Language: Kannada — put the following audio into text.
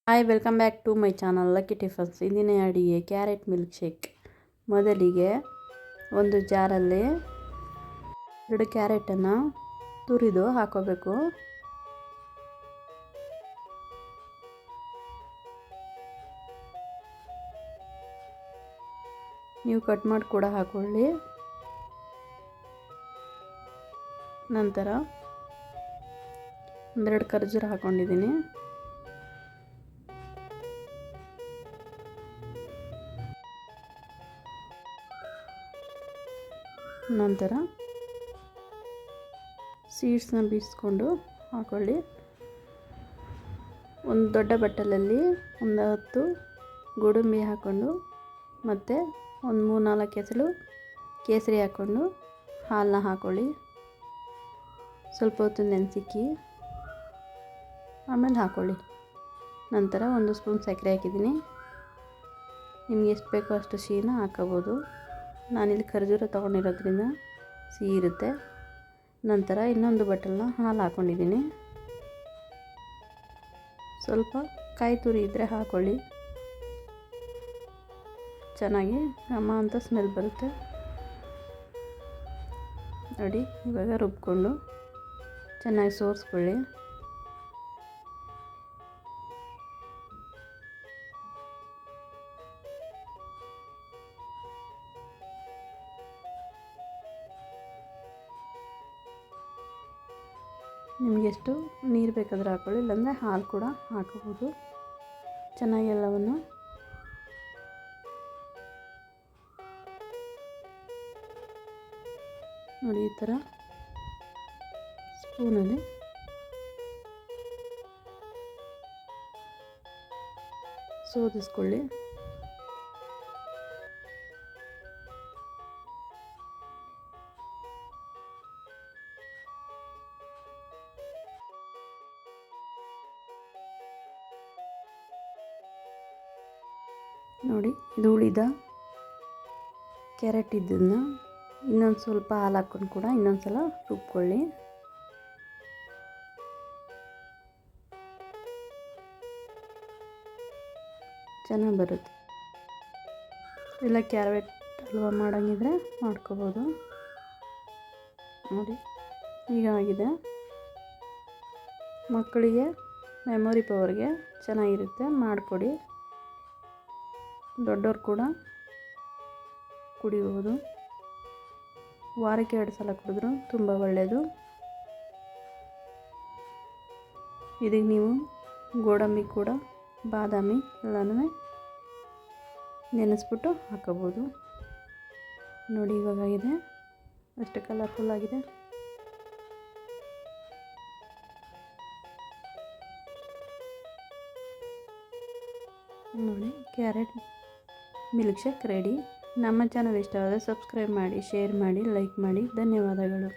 Hi welcome back to my channel lucky tiffins. ಇಂದಿನ ಅಡಿಗೆ ಕ್ಯಾರೆಟ್ ಮಿಲ್ಕ್ ಶೇಕ್. ಮೊದಲಿಗೆ ಒಂದು ಜಾರಲ್ಲಿ 2 ಕ್ಯಾರೆಟನ್ನು ತುರಿದು ಹಾಕೋಬೇಕು. ನೀವು ಕಟ್ ಮಾಡಿ ಕೂಡ ಹಾಕೊಳ್ಳಿ. ನಂತರ 2 ಖರ್ಜೂರ ಹಾಕ್ಕೊಂಡಿದ್ದೀನಿ. ನಂತರ ಸೀಡ್ಸ್ನ ಬೀಸ್ಕೊಂಡು ಹಾಕೊಳ್ಳಿ. ಒಂದು ದೊಡ್ಡ ಬಟ್ಟಲಲ್ಲಿ ಒಂದು 10 ಗೋಡಂಬಿ ಹಾಕ್ಕೊಂಡು ಮತ್ತು ಒಂದು 3-4 ಎಸಳು ಕೇಸರಿ ಹಾಕ್ಕೊಂಡು ಹಾಲನ್ನ ಹಾಕ್ಕೊಳ್ಳಿ. ಸ್ವಲ್ಪ ಹೊತ್ತು ನೆನೆಸಿಕ್ಕಿ ಆಮೇಲೆ ಹಾಕ್ಕೊಳ್ಳಿ. ನಂತರ 1 ಸ್ಪೂನ್ ಸಕ್ಕರೆ ಹಾಕಿದ್ದೀನಿ. ನಿಮ್ಗೆ ಎಷ್ಟು ಬೇಕೋ ಅಷ್ಟು ಸಿಹಿನ ಹಾಕೋಬೋದು. ನಾನಿಲ್ಲಿ ಖರ್ಜೂರ ತೊಗೊಂಡಿರೋದ್ರಿಂದ ಸಿಹಿ ಇರುತ್ತೆ. ನಂತರ ಇನ್ನೊಂದು ಬಟ್ಟಲನ್ನ ಹಾಲು ಹಾಕ್ಕೊಂಡಿದ್ದೀನಿ. ಸ್ವಲ್ಪ ಕಾಯಿ ತುರಿ ಇದ್ದರೆ ಹಾಕ್ಕೊಳ್ಳಿ, ಚೆನ್ನಾಗಿ ಘಮ ಅಂತ ಸ್ಮೆಲ್ ಬರುತ್ತೆ. ನೋಡಿ, ಇವಾಗ ರುಬ್ಕೊಂಡು ಚೆನ್ನಾಗಿ ಸೋರಿಸ್ಕೊಳ್ಳಿ. ನಿಮಗೆ ಎಷ್ಟು ನೀರು ಬೇಕಾದರೆ ಹಾಕ್ಕೊಳ್ಳಿ, ಇಲ್ಲಾಂದರೆ ಹಾಲು ಕೂಡ ಹಾಕಬಹುದು. ಚೆನ್ನಾಗಿ ಎಲ್ಲವನ್ನು ನೋಡಿ ಈ ಥರ ಸ್ಪೂನಲ್ಲಿ ಸೋದಿಸ್ಕೊಳ್ಳಿ. ನೋಡಿ, ಇದು ಉಳಿದ ಕ್ಯಾರೆಟ್ ಇದನ್ನು ಇನ್ನೊಂದು ಸ್ವಲ್ಪ ಹಾಲು ಹಾಕ್ಕೊಂಡು ಕೂಡ ಇನ್ನೊಂದು ಸಲ ರುಬ್ಕೊಳ್ಳಿ. ಚೆನ್ನಾಗಿ ಬರುತ್ತೆ. ಇಲ್ಲ ಕ್ಯಾರೆಟ್ ಹಲ್ವಾ ಮಾಡೋಂಗಿದ್ರೆ ಮಾಡ್ಕೋಬೋದು. ನೋಡಿ, ಈಗ ಆಗಿದೆ. ಮಕ್ಕಳಿಗೆ ಮೆಮೊರಿ ಪವರ್ಗೆ ಚೆನ್ನಾಗಿರುತ್ತೆ, ಮಾಡಿಕೊಡಿ. ದೊಡ್ಡವ್ರು ಕೂಡ ಕುಡಿಬೋದು. ವಾರಕ್ಕೆ 2 ಸಲ ಕುಡಿದ್ರೂ ತುಂಬ ಒಳ್ಳೆಯದು. ಇದಕ್ಕೆ ನೀವು ಗೋಡಂಬಿ ಕೂಡ ಬಾದಾಮಿ ಎಲ್ಲನೂ ನೆನೆಸ್ಬಿಟ್ಟು ಹಾಕೋಬೋದು. ನೋಡಿ, ಇವಾಗಿದೆ ಅಷ್ಟು ಕಲರ್ಫುಲ್ ಆಗಿದೆ. ನೋಡಿ, ಕ್ಯಾರೆಟ್ ಮಿಲ್ಕ್ ಶೇಕ್ ರೆಡಿ. ನಮ್ಮ ಚಾನಲ್ ಇಷ್ಟವಾದರೆ ಸಬ್ಸ್ಕ್ರೈಬ್ ಮಾಡಿ, ಶೇರ್ ಮಾಡಿ, ಲೈಕ್ ಮಾಡಿ. ಧನ್ಯವಾದಗಳು.